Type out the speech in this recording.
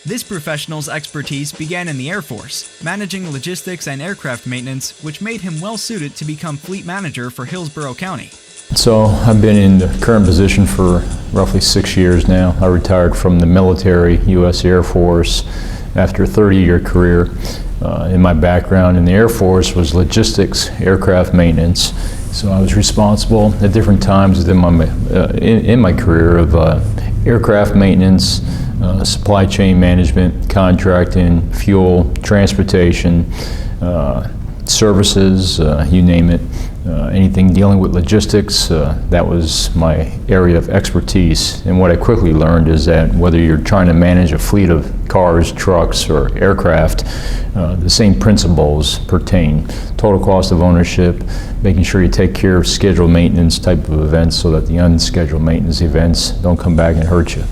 This professional's expertise began in the Air Force, managing logistics and aircraft maintenance, which made him well suited to become fleet manager for Hillsborough County. So I've been in the current position for roughly 6 years now. I retired from the military, U.S. Air Force, after a 30-year career. In my background in the Air Force was logistics, aircraft maintenance. So I was responsible at different times in my career of aircraft maintenance, supply chain management, contracting, fuel, transportation, services, you name it. Anything dealing with logistics, that was my area of expertise. And what I quickly learned is that whether you're trying to manage a fleet of cars, trucks, or aircraft, the same principles pertain. Total cost of ownership, making sure you take care of scheduled maintenance type of events so that the unscheduled maintenance events don't come back and hurt you.